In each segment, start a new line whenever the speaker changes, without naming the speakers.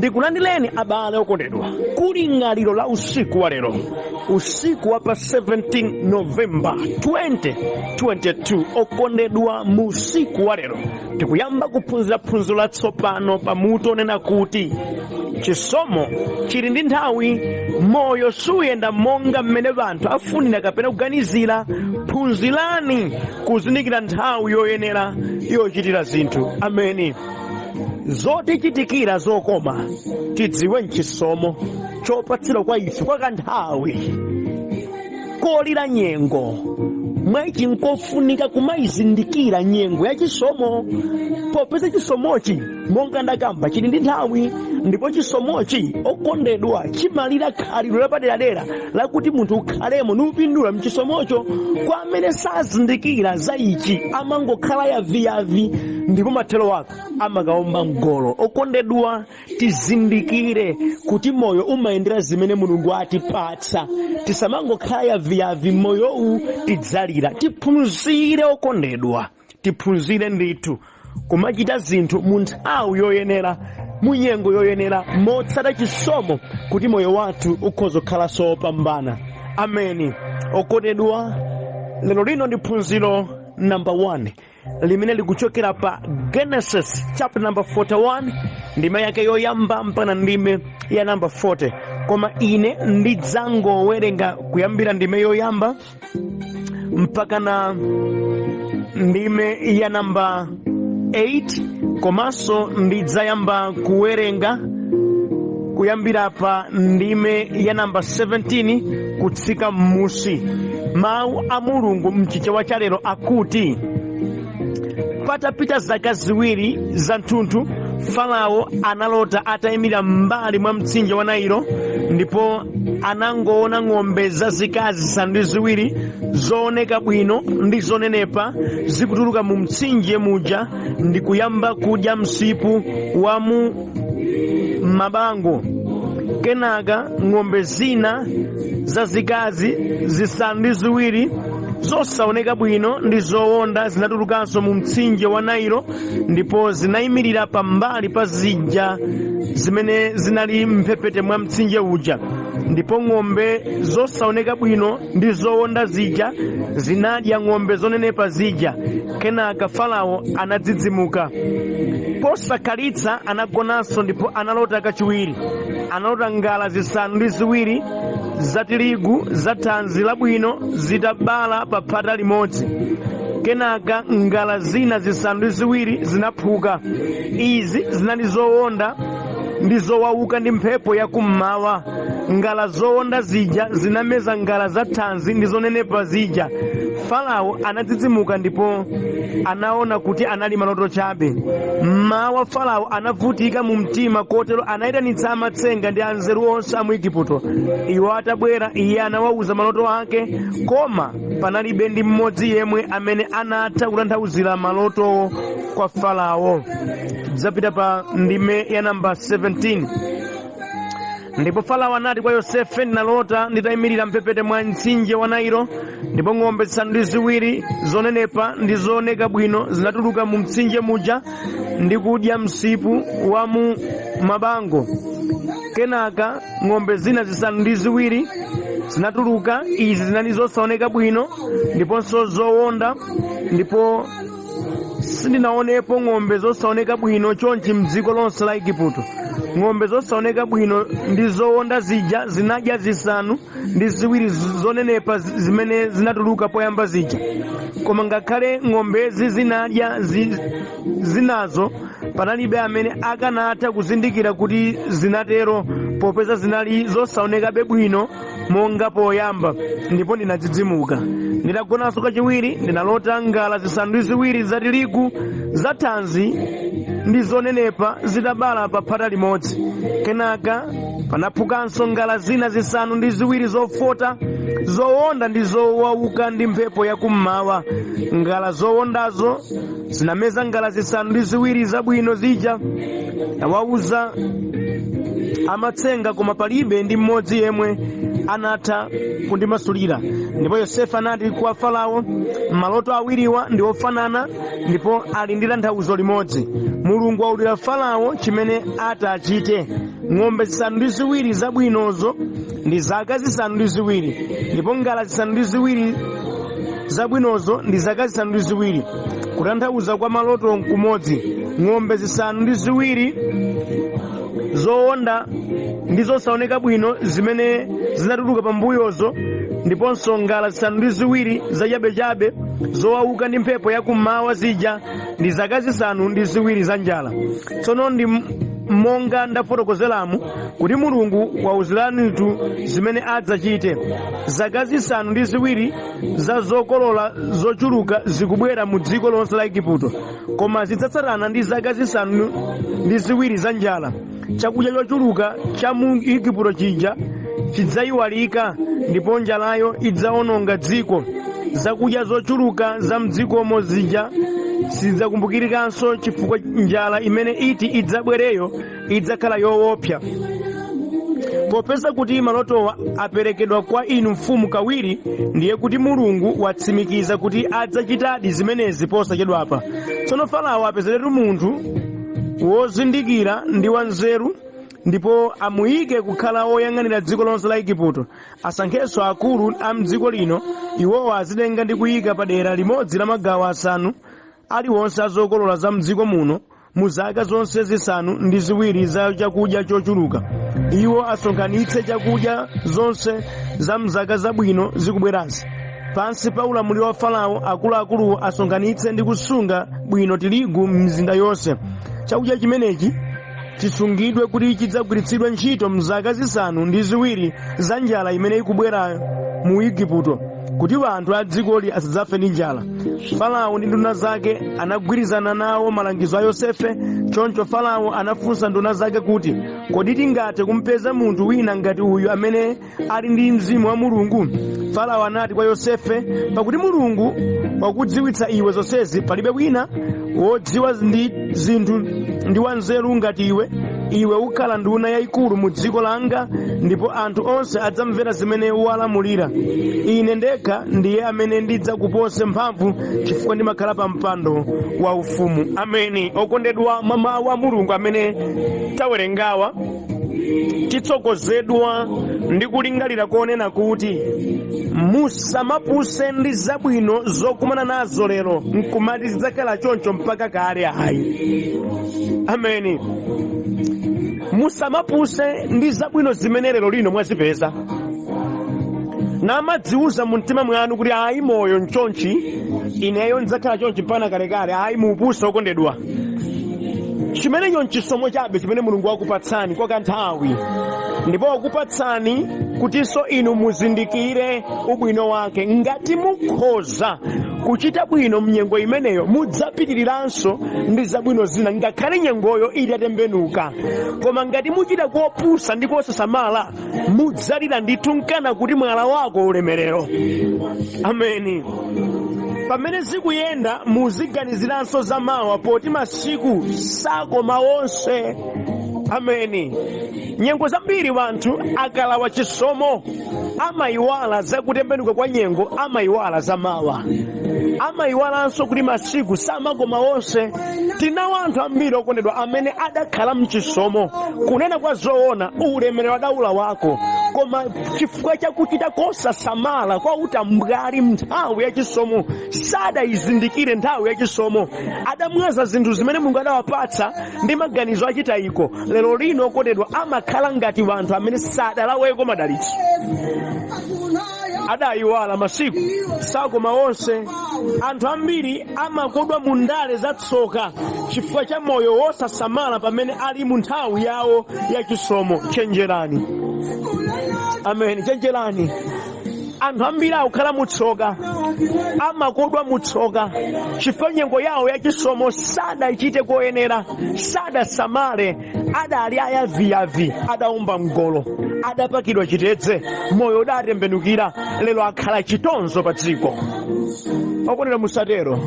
Ndikulandileni abale okondedwa kuli lingaliro la usiku wa lero, usiku wa pa 17 November 2022. Okondedwa mu usiku wa lero tikuyamba kuphunzira phunziro latsopano pamutu onena kuti chisomo chili ndi nthawi. Moyo suyenda monga mmene anthu afunira kapena kuganizira. Phunzirani kuzindikira nthawi yoyenera yochitira zinthu. Ameni. Zotichitikira zokoma tidziwe mchisomo chopatsira kwa ife kwa kanthawi kolira nyengo mwachi nkofunika kumayizindikira nyengo ya chisomo, popeza chisomochi monga ndakamba chili ndi nthawi, ndipo chisomochi okondedwa chimalira khalidwe lapaderadera lakuti munthu ukhalemo niupindula mchisomocho. Kwa amene sazindikira za ichi amangokhala yaviyavi, ndipo mathero wake amakaomba mgolo. Okondedwa tizindikire kuti moyo umayendera zimene Mulungu atipatsa, tisamangokhala yaviyavi moyowu tidzalira. Tiphunzire okondedwa, tiphunzire ndithu kumachita zinthu mu nthawi yoyenera, mu nyengo yoyenera, motsata chisomo kuti moyo wathu ukhoza kukhala sopambana. Ameni. Okondedwa, lero lino ndi phunziro number 1 limene likuchokera pa Genesis chapter number 41 ndime yake yoyamba mpaka ndime ya number 40. Koma ine ndidzangowerenga kuyambira ndime yoyamba mpaka na ndime ya number 8, komanso ndidzayamba kuwerenga kuyambira pa ndime ya number 17 kutsika m'musi. Mawu a Mulungu mchichewa cha lero akuti, patapita zaka ziwiri za mtunthu, Farao analota atayimira m'mbali mwa mtsinje wa Nailo, ndipo anangoona ng'ombe zazikazi zisanu ndi ziwiri zooneka bwino ndi zonenepa zikutuluka mu mtsinje muja ndi kuyamba kudya msipu wa mu mabango. Kenaka ng'ombe zina zazikazi zisanu ndi ziwiri zosaoneka bwino ndi zowonda zinatulukanso mu mtsinje wa Nailo, ndipo zinayimirira pambali pa zija zimene zinali mphepete mwa mtsinje uja. Ndipo ng'ombe zosaoneka bwino ndi zowonda zija zinadya ng'ombe zonenepa zija. Kenaka Farao anadzidzimuka. Posakhalitsa anagonanso, ndipo analota kachiwiri. Analota ngala zisanu ndi ziwiri za tirigu za thanzi labwino zitabala pa phata limodzi. Kenaka ngala zina zisanu ndi ziwiri zinaphuka. Izi zinali zowonda ndi zowauka ndi mphepo yakummawa. Ngala zowonda zija zinameza ngala za thanzi ndi zonenepa zija. Farao anadzidzimuka ndipo anaona kuti anali maloto chabe. Mmawa Farao anavutika mu mtima, kotero anayitanitsa amatsenga ndi anzeru onse a mu Igupto. Iwo atabwera, iye anawawuza maloto ake, koma panalibe ndi mmodzi yemwe amene anatha kutanthauzira malotowo kwa Farao. Tidzapita pa ndime ya namba 17. Ndipo Farao anati kwa Yosefe, ndinalota nditayimirira mphepete mwa mtsinje wa Nailo, ndipo ng'ombe zisanu ndi ziwiri zonenepa ndi zooneka bwino zinatuluka mu mtsinje muja ndi kudya msipu wa mu mabango. Kenaka ng'ombe zina zisanu ndi ziwiri zinatuluka. Izi zinali zosaoneka bwino ndiponso zowonda, ndipo sindinaonepo ng'ombe zosaoneka bwino chonchi m'dziko lonse la Igupto. Ng'ombe zosaoneka bwino ndi zowonda zija zinadya zisanu ndi ziwiri zonenepa zimene zinatuluka poyamba zija. Koma ngakhale ng'ombezi zinadya zinazo, panalibe amene akanatha kuzindikira kuti zinatero, popeza zinali zosaonekabe bwino monga poyamba. Ndipo ndinadzidzimuka. Ndinagonanso kachiwiri, ndinalota ngala zisanu ndi ziwiri za tirigu za thanzi ndi zonenepa zitabala pa phata limodzi. Kenaka panaphukanso ngala zina zisanu ndi ziwiri zofota, zowonda ndi zowauka ndi mphepo yakummawa. Ngala zowondazo zinameza ngala zisanu ndi ziwiri zabwino zija. Nawawuza amatsenga, koma palibe ndi mmodzi yemwe anatha kundimasulira. Ndipo Yosefe anati kwa Farao, maloto awiriwa ndi ofanana ndipo ali ndi tanthauzo limodzi. Mulungu aulira Farao chimene atachite. ng'ombe zisanu ndi ziwiri zabwinozo ndi zaka zisanu ndi ziwiri, ndipo ngala zisanu ndi ziwiri zabwinozo ndi zaka zisanu ndi ziwiri. Kutanthauza kwa maloto kumodzi, ng'ombe zisanu ndi ziwiri zowonda ndi zosaoneka bwino zimene zinatuluka pambuyozo, ndiponso ngala zisanu ndi ziwiri zachabechabe zowauka ndi mphepo yakummawa zija ndi zaka zisanu ndi ziwiri za njala. Tsono ndi monga ndafotokozeramu kuti Mulungu wauziranitu zimene adzachite. Zaka zisanu ndi ziwiri za zokolola zochuluka zikubwera mu dziko lonse la Igupto, koma zidzatsatana ndi zaka zisanu ndi ziwiri za njala. Chakudya chochuluka cha mu Igupto chija chidzayiwalika, ndipo njalayo idzawononga dziko. Zakudya zochuluka za mdzikomo zija sidzakumbukirikanso, chifukwa njala imene iti idzabwereyo idzakhala yoopsa. Popeza kuti malotowa aperekedwa kwa inu mfumu kawiri, ndiye kuti Mulungu watsimikiza kuti adzachitadi zimenezi posachedwapa. Tsono Farao apezeretu munthu wozindikira ndi wanzeru, ndipo amuyike kukhala woyang'anira dziko lonse la Igupto. Asankhenso akulu a mdziko lino, iwowa azitenga ndi kuyika padera limodzi la magawo asanu aliwonse azokolola za mdziko muno mu zaka zonse zisanu ndi ziwiri za chakudya chochuluka. Iwo asonkhanitse chakudya zonse za mzaka zabwino zikubwerazi. Pansi pa ulamuliro wa Farao, akuluakuluwo asonkhanitse ndi kusunga bwino tirigu m'mizinda yonse. Chakudya chimenechi chisungidwe kuti chidzagwiritsidwe ntchito mzaka zisanu ndi ziwiri za njala imene ikubwera mu Igupto, kuti anthu a dzikoli asadzafe ndi njala. Farao ndi nduna zake anagwirizana nawo malangizo a Yosefe. Choncho Farao anafunsa nduna zake kuti, kodi tingathe kumpeza munthu wina ngati uyu amene ali ndi mzimu wa Mulungu? Farao anati kwa Yosefe, pakuti Mulungu wakudziwitsa iwe zonsezi, palibe wina wodziwa ndi zinthu ndi wanzeru ngati iwe. Iwe ukhala nduna yayikulu mu dziko langa, ndipo anthu onse adzamvera zimene walamulira. Ine ndekha ndiye amene ndidzakupose mphamvu, chifukwa ndimakhala pa mpando wa ufumu. Ameni. Okondedwa, mawu a Mulungu amene tawerengawa titsogozedwa ndi kulingalira konena kuti musamapuse ndi zabwino zokumana nazo lero nkumati zidzakhala choncho mpaka kale ayi. Ameni. Musamapuse ndi zabwino zimene lero lino mwazipeza, namadziuza mu mtima mwanu kuti ayi moyo nchonchi, ineyo ndidzakhala chonchi mpaka kalekale. Ayi muupuse okondedwa. Chimenecho nchisomo chabe chimene Mulungu wakupatsani kwa kanthawi, ndipo wakupatsani kutinso inu muzindikire ubwino wake. Ngati mukhoza kuchita bwino mnyengo imeneyo, mudzapitiriranso ndi zabwino zina ngakhale nyengoyo ili yatembenuka. Koma ngati muchita kopusa ndi kosasamala, mudzalira ndithu nkana kuti mwala wako ulemerero. Ameni. Pamene zikuyenda muziganiziranso za mawa, poti masiku sakoma onse. Ameni. Nyengo zambiri wanthu akalawa chisomo amayiwala za kutembenuka kwa nyengo, amayiwala za mawa, amayiwalanso kuti masiku samakoma onse. Tinawo anthu ambiri okondedwa amene adakhala mchisomo, kunena kwa zoona ulemerero adaula wako, koma chifukwa chakuchita kosasamala kwa utambwali nthawi ya chisomo, sadayizindikire nthawi ya chisomo, adamwaza zinthu zimene Mulungu adawapatsa ndi maganizo achitayiko. Lero lino okondedwa amakhala ngati wanthu amene sadalaweko madalitso, adayiwala masiku sakoma onse. Anthu ambiri amakodwa mu ndale za tsoka chifukwa cha moyo wosasamala pamene ali mu nthawi yawo ya chisomo. Chenjerani. Ameni. Chenjerani. Anthu ambiri akukhala mutsoka, amakodwa mutsoka chifukwa nyengo yawo ya chisomo sadachite koyenera, sadasamale, adali ayaviyavi, adaomba mgolo, adapakidwa chitedze, moyo udatembenukira, lero akhala chitonzo pa dziko. Okondedwa musatero,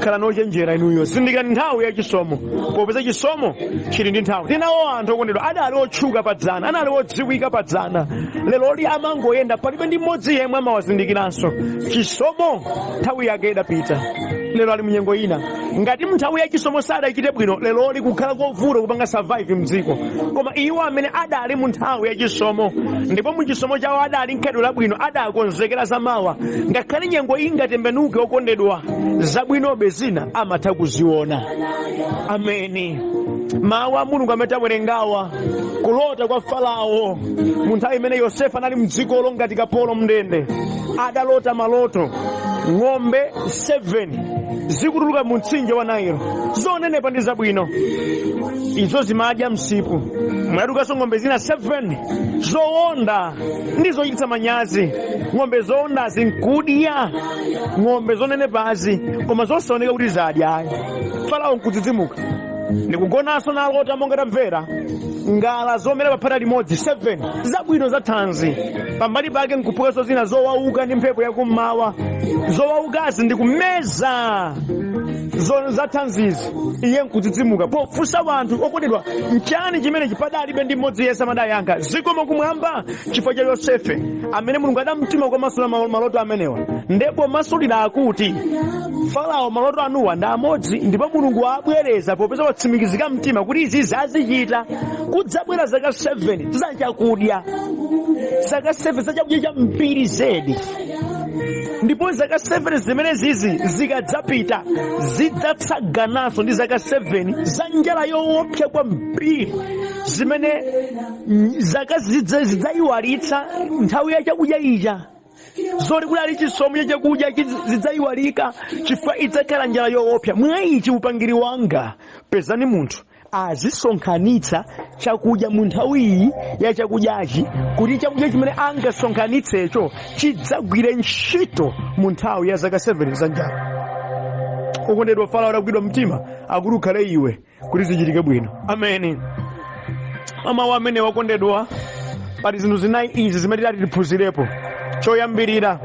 khala nochenjera inuyo. Zindikirani nthawi ya chisomo, popeza chisomo chili ndi nthawi. Tinawo anthu okondedwa adali otchuka padzana, anali odziwika padzana, lero li amangoyenda, palibe ndi mmodzi yemwe amawazindikiranso. Chisomo nthawi yake idapita. lero ali munyengo ina. Ngati nthawi ya chisomo sadachite bwino, lero likukhala kovuta kupanga survive mdziko. Koma iwo amene adali mu nthawi ya chisomo, ndipo mu chisomo chawo adali nkhedwe labwino, adakonzekera zamawa, ngakhale nyengo ingatembenuke okondedwa, zabwinobe zina amatha kuziona. Ameni. Mawu a Mulungu amene tawerengawa, kulota kwa Farao mu nthawi imene Yosefe anali mdzikolo ngati kapolo mndende, adalota maloto ng'ombe 7 zikutuluka mu mtsinje wa Nailo, zonenepa ndi zabwino. Izo zimadya msipu, mwadukanso ng'ombe zina 7 zowonda ndi zochititsa manyazi. Ng'ombe zowonda zinkudya ng'ombe zonenepazi, koma zosaoneka kuti zadya. Farao nkudzidzimuka ndikugonanso nalota monga tamvera ngala zomera paphata limodzi 7 zabwino za thanzi. Pambali pake nkuphukanso zina zowauka ndi mphepo yakummawa. Zowaukazi ndikumeza za thanzizi. Iye nkudzidzimuka pofunsa wanthu, okondedwa, nchani chimene chipadalibe ndi mmodzi yense amadayankha. Zikomo kumwamba chifukwa cha Yosefe amene Mulungu adamtuma kumasula maloto amenewa. Ndipo masulira akuti Farao maloto anuwa ndi amodzi, ndipo Mulungu abwereza popeza watsimikizika mtima kuti izi zazichita. Kudzabwera zaka 7 zachakudya, zaka 7 zachakudya cha mpiri zedi. Ndipo zaka 7 zimene zizi zikadzapita zidzatsagananso ndi zaka 7 za njala yoopsa kwa mpiri, zimene zaka zidzayiwalitsa nthawi ya chakudya ija. Zoti kuti ali chisomo cha chakudya zidzayiwalika chifukwa idzakhala njala yoopsa. Mwa ichi upangiri wanga, pezani munthu azisonkhanitsa chakudya mu nthawi ya chakudyachi, kuti chakudya chimene angasonkhanitsecho chidzagwire ntchito mu nthawi ya zaka 7 za njala. Okondedwa, Farao adagwidwa mtima, akuti ukhale iwe kuti zichitike bwino. Ameni. Mawu amene wakondedwa, pali zinthu zinayi izi zimene tiphunzirepo. Choyambirira,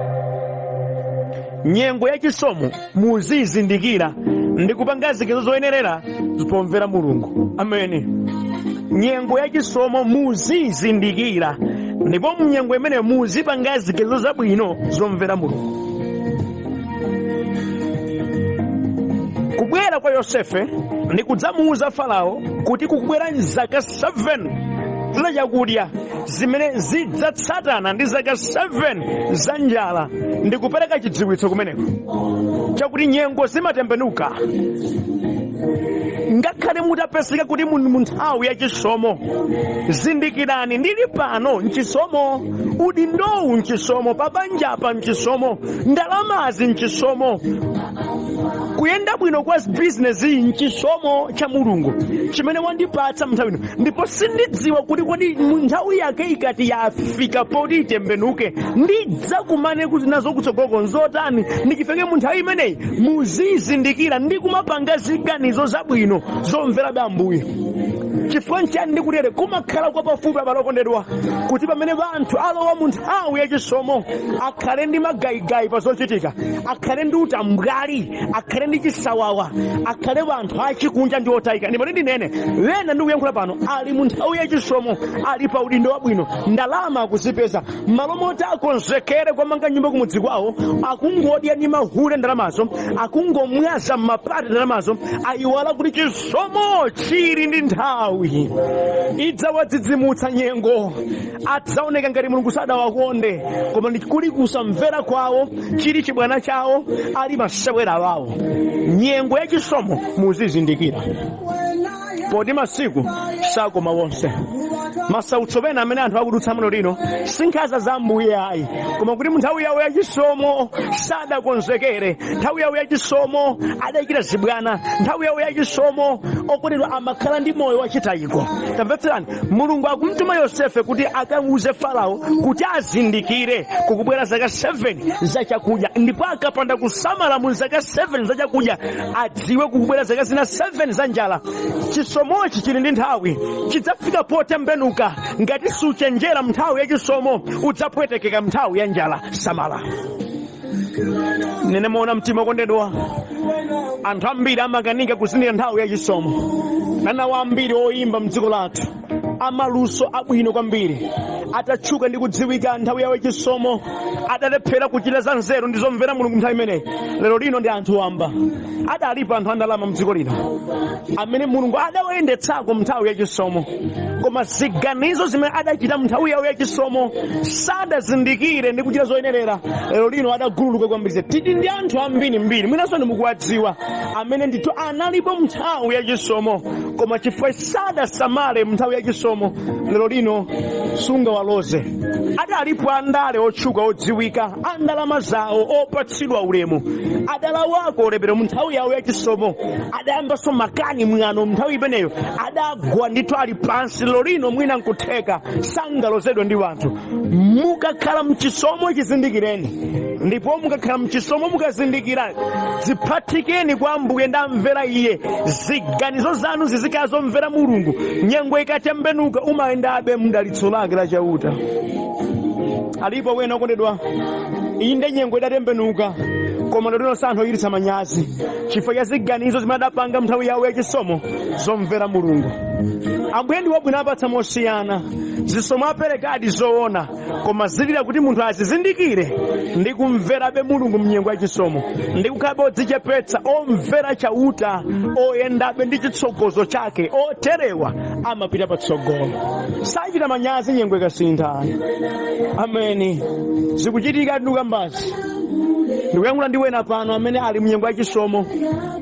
nyengo ya chisomo muzizindikira ndi kupanga zinthu zoyenerera zipomvera Mulungu. Ameni. Nyengo ya chisomo muzizindikira ndipo mu nyengo imene muzipanga zinthu zabwino zomvera Mulungu. Kubwera kwa Yosefe ndi kudzamuuza Farao kuti kukubwera zaka 7 za chakudya zimene zidzatsatana ndi zaka 7 za njala, ndi kupereka chidziwitso kumeneko chakuti nyengo zimatembenuka. Ngakhale mutapezeka kuti mu nthawi ya chisomo, zindikirani ndili pano mchisomo, udindowu mchisomo, pabanjapa mchisomo, ndalamazi mchisomo, kuyenda bwino kwa bizinesi mchisomo cha Mulungu chimene wandipatsa mnthawi ino. Ndipo sindidziwa kuti kodi nthawi yake ikati yafika poti itembenuke ndidzakumane kuti nazo kutsogolo nzotani. Ndikifike mu nthawi imeneyi muzizindikira ndi kumapanga ziganizo zabwino zomvera Ambuye. Chifukwa nchani ndikutere kumakhala kwa pafupi abalokondedwa kuti pamene anthu alowa mu nthawi ya chisomo akhale ndi magayigayi pa zochitika, akhale ndi utambwali, akhale ndi chisawawa, akhale anthu achikunja ndi otayika. Ndipo ndinene wena ndikuyankhula pano ali mu nthawi ya chisomo, ali pa udindo wabwino, ndalama akuzipeza, malo moti akonzekere kwamanga nyumba kumudzi kwawo, akungodya ndi mahule ndalamazo, akungomwaza mmapati ndalamazo, ayiwala kuti chisomo chili ndi nthawi idzawadzidzimutsa nyengo. Adzaoneka ngati Mulungu sadawakonde, koma kuli kusamvera kwawo, chili chibwana chawo, ali masewera wawo. Nyengo ya chisomo muzizindikira, poti masiku sakoma wonse. Masautso pena amene anthu akudutsa muno lino sinkhaza za Ambuye ayi, koma kuti mu nthawi yawo ya chisomo sadakonzekere, nthawi yawo ya chisomo adachita zibwana, nthawi yawo ya chisomo okondedwa amakhala ndi moyo wachitayiko. Tamvetserani, Mulungu akumtuma Yosefe kuti akamuuze Farao kuti azindikire kukubwera zaka 7 za chakudya, ndipo akapanda kusamala mu zaka 7 za chakudya adziwe kukubwera zaka zina 7 za njala. Chisomochi chili ndi nthawi, chidzafika potembenuka. Ngati suchenjera mnthawi ya chisomo udzapwetekeka mnthawi ya njala. Samala. Nene muona mtima okondedwa, anthu ambiri amakanika kuzindikira nthawi ya chisomo. Nana wambiri oyimba mdziko lathu amaluso abwino kwambiri, atatchuka ndi kudziwika nthawi yawo yachisomo, adalephera kuchita za nzeru ndi zomvera Mulungu nthawi imeneyi. Lero lino ndi anthu wamba. Adalipo anthu andalama mdziko lino amene Mulungu adawayendetsako mnthawi yachisomo, koma ziganizo zimene adachita mnthawi yawo yachisomo sadazindikire ndi kuchita zoyenerera. Lero lino adagululuka kwambiri. Tili ndi anthu ambirimbiri, mwinanso mukuwadziwa, amene ndithu analipo mnthawi yachisomo, koma chifukwa sadasamale mnthawi yachisomo, lero lino sungawaloze. Adalipo andale otchuka odziwika, andalama zawo opatsidwa ulemu, adalawako ulemerero mnthawi yawo yachisomo, adayambanso makani mwano mnthawi imeneyo, adagwa ndithu ali pansi. Lero lino mwina nkutheka sangalozedwe ndi wanthu. Mukakhala mchisomo chizindikireni, ndipo mukakhala mchisomo mukazindikira, ziphatikeni kwa Ambuye ndamvera Iye. Ziganizo zanu zizikhala zomvera Mulungu. Nyengo ikatembenuka umayendabe mdalitso lake la chauta. Alipo wena okondedwa, inde nyengo idatembenuka, koma lero lino santhu oyiritsa manyazi chifukwa cha ziganizo zimene adapanga mnthawi yawo yachisomo zomvera Mulungu. Ambuye ndi wabwino, apatsa mosiyana. Zisomo aperekadi zoona, koma zilira kuti munthu azizindikire ndi kumverabe Mulungu mnyengo yachisomo, ndi kukhalabe odzichepetsa, omvera chauta, oyendabe ndi chitsogozo chake, oterewa amapita patsogolo, sachita manyazi nyengo ikasintha. Ameni. Zikuchitika ndinuka mbazi. Ndikuyankhula ndi wena pano amene ali mnyengo yachisomo,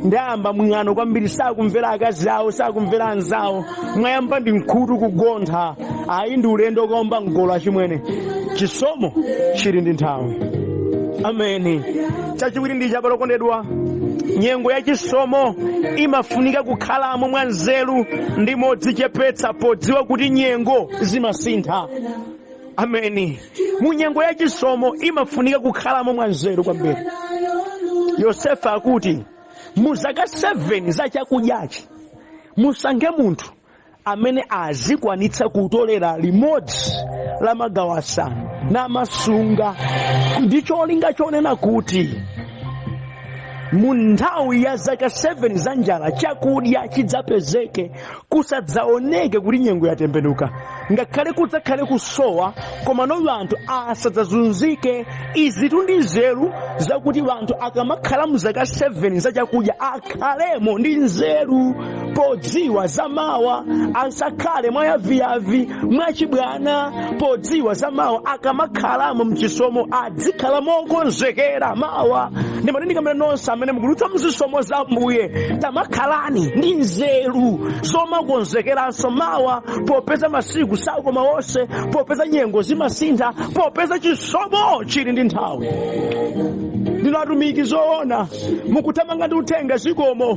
ndayamba mwano kwambiri, sakumvera akazi awo, sakumvera anzawo, mwayamba ndi nkhutu kugontha. Ayi ndi ulendo komba mgolo achimwene. Chisomo chili ndi nthawi. Ameni. Chachiwiri ndi chapalo kondedwa, nyengo yachisomo imafunika kukhalamo mwa nzeru ndi modzichepetsa, podziwa kuti nyengo zimasintha. Ameni. Munyengo yachisomo imafunika kukhalamo mwa nzeru kwambiri. Yosefa akuti muzaka 7 za chakudyachi musankhe munthu amene azikwanitsa kutolera limodzi la magawo 5 namasunga, ndi cholinga chonena kuti mu nthawi ya zaka 7 za njala chakudya chidzapezeke, kusadzaoneke kuti nyengo yatembenuka. Ngakhale kudzakhale kusowa, koma no anthu asadzazunzike. Izi ndi nzeru zakuti anthu akamakhala mu zaka 7 za chakudya akhalemo ndi nzeru, podziwa zamawa, asakhale mwayaviyavi mwachibwana, podziwa zamawa. Akamakhalamo mchisomo adzikhala mokonzekera mawa. Ndimati ndikamene nonse amene mukudutsa mzisomo za Ambuye, tamakhalani ndi nzeru zomakonzekeranso mawa, popeza masiku sakoma wonse, popeza nyengo zimasintha, popeza chisomo chili ndi nthawi. Ndinu atumiki zoona, mukuthamanga ndi uthenga zikomo,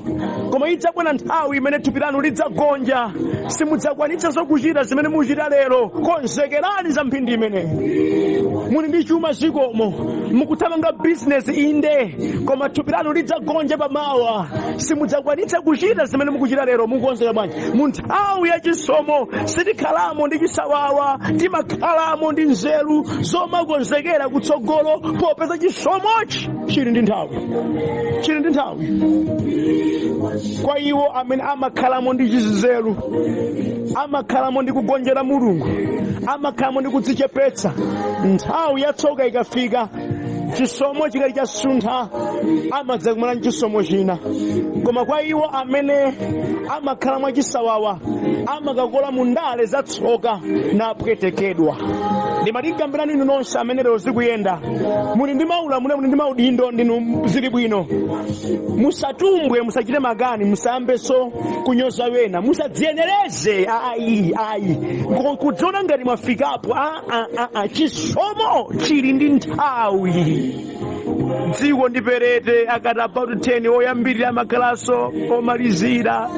koma idzabwera nthawi imene thupi lanu lidzagonja, simudzakwanitsa zokuchita zimene muchita lero. Konzekerani za mphindi imeneyi. Muli ndi chuma zikomo, mukuthamanga business inde, koma thupi lanu lidzagonja pamawa, simudzakwanitsa kuchita zimene mukuchita lero. Mukonzera bwanji? Mu nthawi yachisomo sitikhalamo ndi chisawawa, timakhalamo ndi nzeru zomakonzekera kutsogolo, popeza chisomochi chili ndi nthawi. Chili ndi nthawi. Kwa iwo amene amakhalamo ndi chizeru, amakhalamo ndi kugonjera Mulungu, amakhalamo ndi kudzichepetsa, nthawi yatsoka ikafika, chisomo chikali chasuntha, amadzakumana ndi chisomo china. Koma kwa iwo amene amakhala mwa chisawawa, amakakola mu ndale zatsoka napwetekedwa. Ndimatigambirani inu nonse amene lero zikuyenda, muli ndi maulamuliro, muli ndi maudindo, ndinu zili bwino. Musatumbwe, musachite makani, musayambenso kunyoza wena, musadziyenereze. Ayi. Kudziona ngati mwafikapo. Chisomo chili ndi nthawi. Dziko ndi perete, akati about 10 oyambirira amakhalanso omalizira.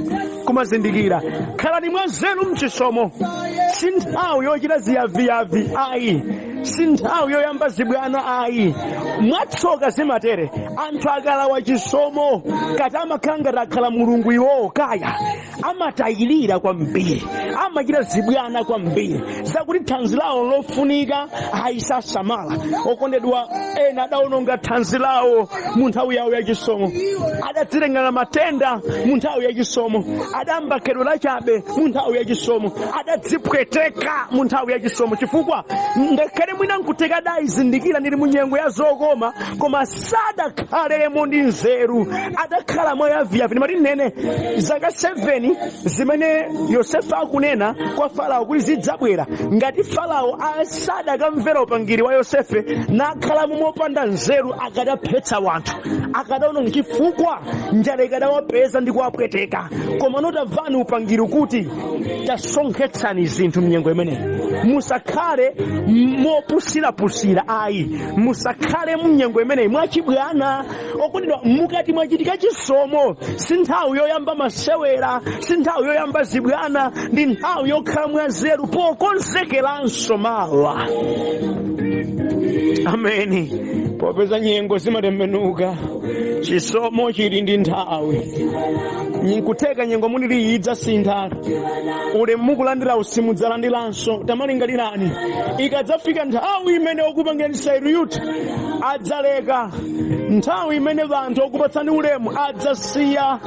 Kumazindikira, khalani mwa nzeru mchisomo. Si nthawi yochita ziyaviyavi. Ayi. Si nthawi yoyamba zibwana. Ayi. Mwatsoka zimatere. Anthu akalawa chisomo, kati amakhala ngati akhala Mulungu iwowo kaya, amatayirira kwambiri, amachita zibwana kwambiri zakuti thanzi lawo lofunika ayisasamala. Okondedwa, ena adawononga thanzi lawo mu nthawi yawo yachisomo, adadzitengera matenda mu nthawi yachisomo, adamba khedwe lachabe mu nthawi yachisomo, adadzipweteka mu nthawi yachisomo, chifukwa ngakhale mwina nkuteka adayizindikira ndili mu nyengo ya zokoma, koma sadakhalemo ndi nzeru, adakhala mwa yaviyavi. Ndimati nene zaka 7 zimene Yosefe akunena kwa Farao kuti zidzabwera, ngati Farao sadakamvera upangiri wa Yosefe nakhala mopanda nzeru, akadaphetsa wanthu, akadaona chifukwa njala ikadawapeza ndi kuwapweteka. Koma notamvani upangiri kuti tasonkhetsani zinthu mnyengo imeneyi, musakhale mopusirapusira, ayi, musakhale mnyengo imeneyi mwachibwana. Okondedwa, mukati mwachitika chisomo, si nthawi yoyamba masewera, si nthawi yoyamba zibwana, ndi nthawi yokhala mwanzeru pokonzekeranso mawa. Ameni. Popeza nyengo zimatembenuka, chisomo chili ndi nthawi. Nkuteka nyengo munili idza sintha, ulemu mukulandira usimu dzalandiranso. Tamalingalirani, ikadzafika nthawi imene okupangeni sairiyuti adzaleka, nthawi imene vanthu okupatsani ulemu adzasiya,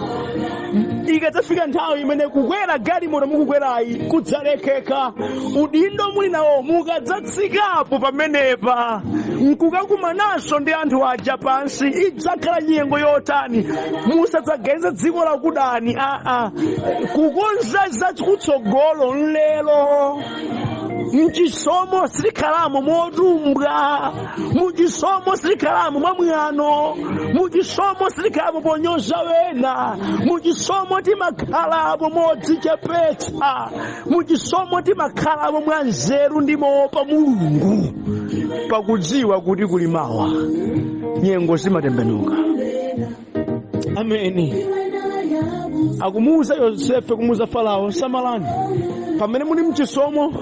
ikadzafika nthawi imene kukwera galimoto mukukwerayi kudzalekeka, udindo muli nawo mukadzatsikapo pamenepa nkukakumananso ndi anthu aja pansi, idzakhala nyengo yotani. Musadzageza dziko lakudani, kukonza zakutsogolo nlelo. Mchisomo silikhalamo motumbwa, muchisomo silikhalamo mwamwano, muchisomo silikhalamo ponyoza wena, muchisomo timakhalamo modzichepetsa, muchisomo timakhalamo mwanzeru ndi moopa Mulungu, pakudziwa kuti kuli mawa nyengo zimatembenuka. Ameni. Akumuuza Yosefe, kumuuza Farao, samalani pamene muli mchisomo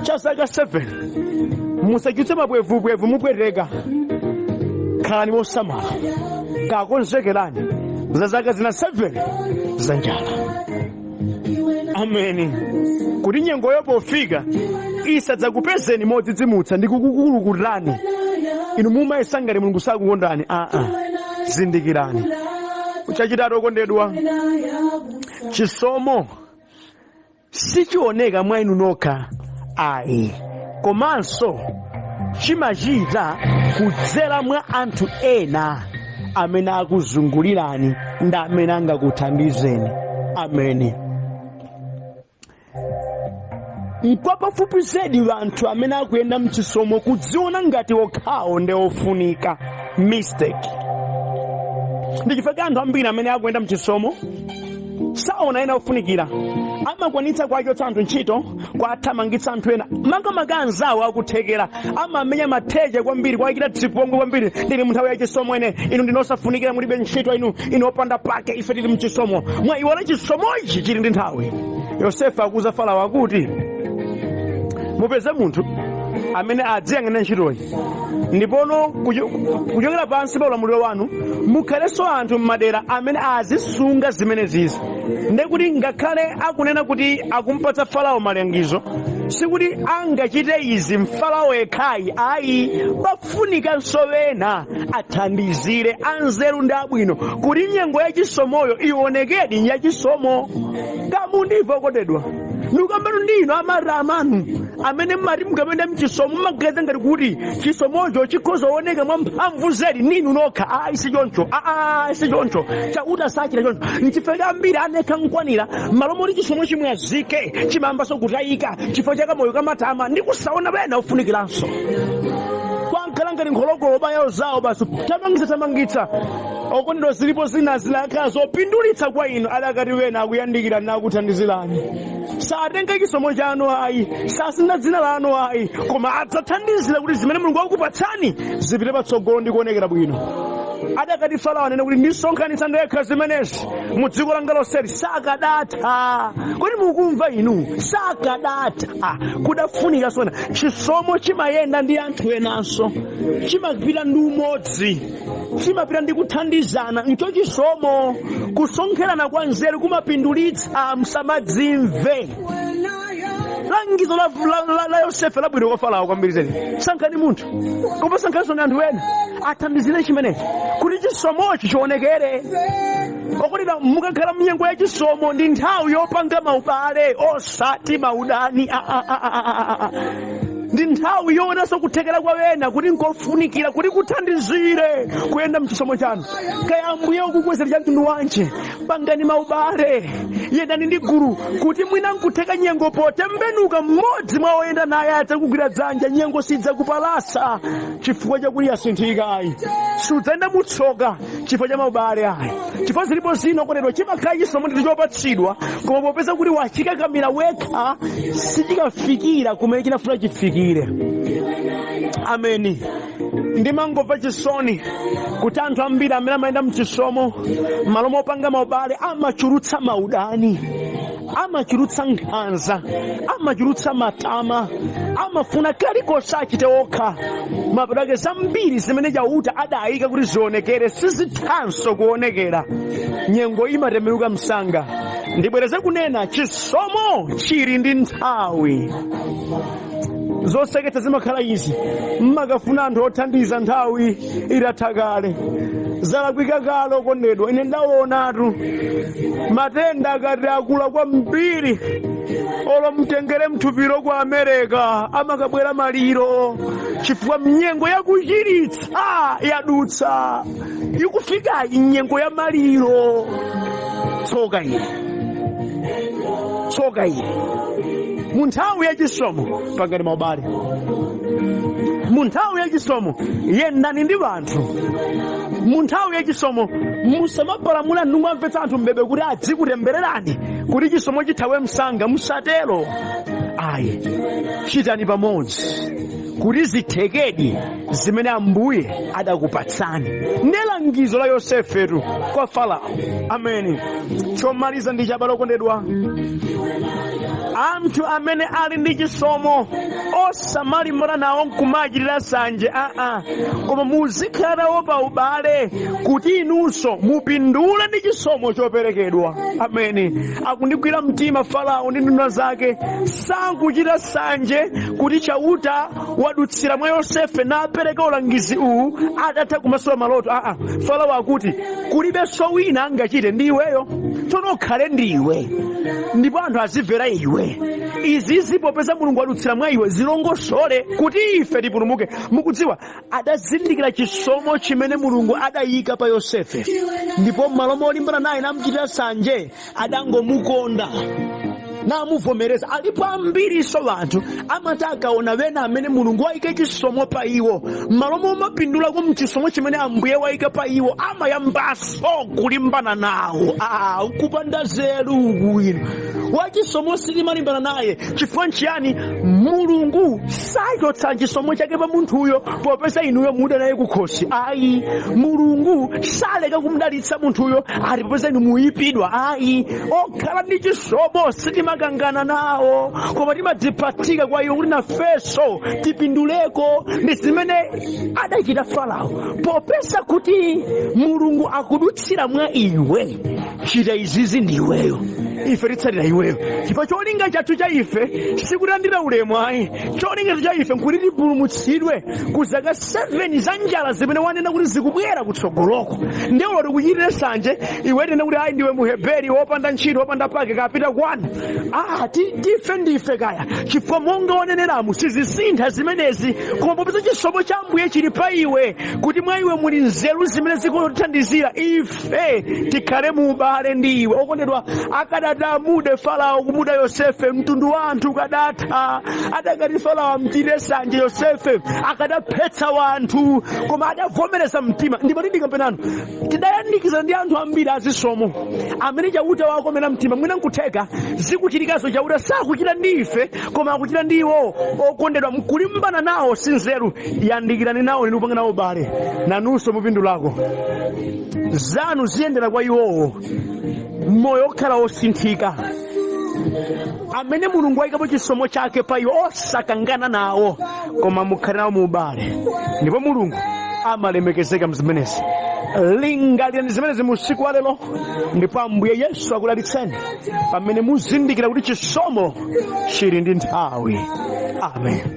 cha zaka 7, musachitse mabwevubwevu mupweteka, khalani mosamala, kakonzekerani za zaka zina 7 za njala. Ameni. Kuti nyengoyo pofika isadzakupezeni modzidzimutsa ndi kukukulukulirani inu mumayesa ngati Mulungu sakukondani. Zindikirani. Chachitatu, okondedwa, chisomo sichioneka mwa inu nokha, ayi, komanso chimachita kudzera mwa anthu ena amene akuzungulirani ndi amene angakuthandizeni. Ameni. Nkwapafupi zedi vanthu amene akuyenda mchisomo kudziona ngati okhawo ndi ofunika. Mistake. Ndichifukwa anthu ambiri amene akuyenda mchisomo saona ena ofunikira, amakwanitsa kuachotsa anthu ntchito, kwathamangitsa anthu ena, makamaka anzawo akuthekera, amamenya matheja kwambiri, kwachita dzipongwe kwambiri. Ndili munthawi yachisomo ene, inu ndinosafunikira, mulibe ntchito, inu opanda pake, ife tili mchisomo. Mwaiwala chisomochi chili ndi nthawi. Yosefe akuza Farao akuti mupeze munthu amene adziyang'anira ntchitoyi, ndipono kuchokera pansi pa ulamuliro wanu mukhalenso anthu m'madera amene azisunga zimenezizi. Ndekuti ngakhale akunena kuti akumpatsa Farao malangizo, sikuti angachite izi Farao yekhayi, ayi, pafunikanso ena athandizire, anzeru ndi abwino, kuti nyengo yachisomoyo ionekedi yachisomo. Kamundimva okondedwa, ndikambatu ndinu amaramanu amene mmati mukapenda mchisomo mmageza ngati kuti chisomocho chikhoza kuoneka mwa mphamvu zedi ninu nokha. Ayi, si choncho. Si choncho. Chakuti sachita choncho. Nchifukwa ambiri anekha nkwanira malo moti chisomo chimwe azike chimambaso kutayika chifukwa cha kamoyo kamatama ndi kusaona bena ofunikiranso. Kwankhala ngati nkhologolo bayawo zawo basi tamangitsa. Okondedwa, zilipo zina zilakhala zopindulitsa kwa inu, adakati wena akuyandikira nakuthandizirani. Satenga chisomo chanu, ayi, sasinda dzina lanu, ayi, koma adzathandizira kuti zimene Mulungu akukupatsani zipite patsogolo ndi kuonekera bwino. Adakati Farao anene kuti ndisonkhanitsa ndekha zimenezi mu dziko langa lonseli, sakadatha. Kodi mukumva inu? Sakadatha. Kudafunika sona chisomo chimayenda ndi anthu enanso, chimapita ndi umodzi. chimapita ndi kuthandizana. Ncho chisomo. Kusonkherana kwa nzeru kumapindulitsa msamadzimve. Langizo la Yosefe labwino kwa Farao kwambiri zedi. Sankhani munthu. Koma sankhanso ndi anthu ena. Athandizire chimenechi. Kuti chisomochi chionekere. Okulira mukakhala mnyengo ya chisomo ndi nthawi yopanga maubale osati maudani. Ndi nthawi yoonanso kuthekera kwa wena kuti nkofunikira kuti kuthandizire kuyenda mchisomo chanu. Kaya Ambuye ukukwezera cha mtundu wanje. Pangani maubale. Yendani ndi gulu kuti mwina nkutheka nyengo potembenuka mmodzi mwa oyenda naye adzakugwira dzanja nyengo sidzakupalasa chifukwa chakuti yasinthika ayi. Sudzayenda mutsoka chifukwa cha maubale ayi. Chifukwa zilipo zino kotero chimakhala chisomo ndi chopatsidwa koma popeza kuti wachikakamira wekha sichikafikira kumene chinafuna chifikire. Ameni. Ndimangomva chisoni kuti anthu ambiri amene amayenda mchisomo malo mopanga maubale amachulutsa maudani, amachulutsa nkhanza, amachulutsa matama, amafuna kalikonse achite okha. Mapedake zambiri zimene chauta adayika kuti zionekere sizithanso kuonekera. Nyengo imatembenuka msanga. Ndibwereze kunena chisomo chili ndi nthawi. Zoseketsa zimakhala izi. Mmakafuna anthu othandiza nthawi itatha kale. Zalakwika kale okondedwa. Ine ndaonatu matenda akati akula kwambiri olo mtengere mthupiro kwa Amerika amakabwera maliro chifukwa mnyengo yakuchiritsa yadutsa. Ikufika nyengo ya maliro. Tsoka ine. Munthawi ya chisomo pangani maubale. Munthawi ya chisomo yendani ndi anthu. Munthawi ya chisomo musamapalamula numamvetsa anthu mbebe kuti adzikutembererani kuti chisomo chithawe msanga. Musatero ayi. Chitani pamodzi kuti zithekedi zimene Ambuye adakupatsani. Ndi langizo la Yosefetu kwa Farao. Ameni. Chomaliza ndi chabale okondedwa. Anthu amene ali ndi chisomo osamalimbana nawo nkumachitira sanje koma muzikhala nawo pa ubale kuti inunso mupindule ndi chisomo choperekedwa. Ameni. Akundigwira mtima Farao ndi nduna zake sankuchita sanje kuti chauta wadutsira mwa Yosefe napereka ulangizi uwu adatha kumasula maloto. Farao akuti kulibenso wina angachite ndi iweyo. Tsono ukhale ndiwe ndipo anthu azimvera iwe. Izi popeza Mulungu wadutsira mwa iwe zilongosole kuti ife tipulumuke. Mukudziwa adazindikira chisomo chimene Mulungu adayika pa Yosefe ndipo m'malo molimbana naye namuchitira sanje adangomukonda namuvomereza. Alipo ambiriso wanthu amati akaona wena amene Mulungu wayika chisomo pa iwo m'malo momapindula ku mchisomo chimene Ambuye wayika pa iwo amayambaso kulimbana nawo. Kupanda nzeru bwino. Wachisomo silimalimbana naye chifukwa nchiyani? Mulungu sachotsa chisomo chake pa munthuyo popeza inuyo muda naye kukhosi. Ayi. Mulungu saleka kumudalitsa munthuyo ali popeza inu muyipidwa. Ayi. Okhala ndi chisomo sitimakangana nawo koma timadzipatika kwa iwo kuti nafeso tipinduleko. Ndi zimene adachita Farao popeza kuti Mulungu akudutsira mwa iwe. Chita izizi ndi iweyo. Ife titsatira iweyo. Chifukwa cholinga chathu cha ife sikulandira ulemu ayi. Cholinga cha ife nkuti tipulumutsidwe ku zaka 7 za njala zimene wanena kuti zikubwera kutsogoloko. Ndiwo tikuchitire sanje iwe tene kuti ayi ndiwe Muheberi wopanda ntchito wopanda pake kapita kwanu. Tife ndife kaya chifukwa monga waneneramu sizisintha zimenezi koma popeza chisomo cha Ambuye chili pa iwe kuti mwa iwe muli nzeru zimene zikuthandizira ife tikhale mu ubale ndi iwe. Okondedwa akadadamude Farao kumuda Yosefe mtundu wa anthu kadatha. Adakati Farao amchitire sanje Yosefe akadaphetsa wanthu koma adavomereza mtima. Ndipo ndikapenano tidayandikiza ndi anthu ambiri azisomo amene chauta wakomera mtima mwina nkutheka zikuchitikazo chauta sakuchita ndi ife koma akuchita ndi iwo. Okondedwa mkulimbana nawo sinzeru. Yandikirani nawo inu upanga nawo ubale nanunso mupindulako zanu ziyendera kwa iwowo moyo okhala osinthika amene Mulungu wayikapo chisomo chake pa iwo osakangana nawo koma mukhale nawo mu ubale ndipo Mulungu amalemekezeka mzimenezi. lingalirani zimenezi mu usiku wa lero, ndipo Ambuye Yesu akudalitseni pamene muzindikira kuti chisomo chili ndi nthawi. Amen.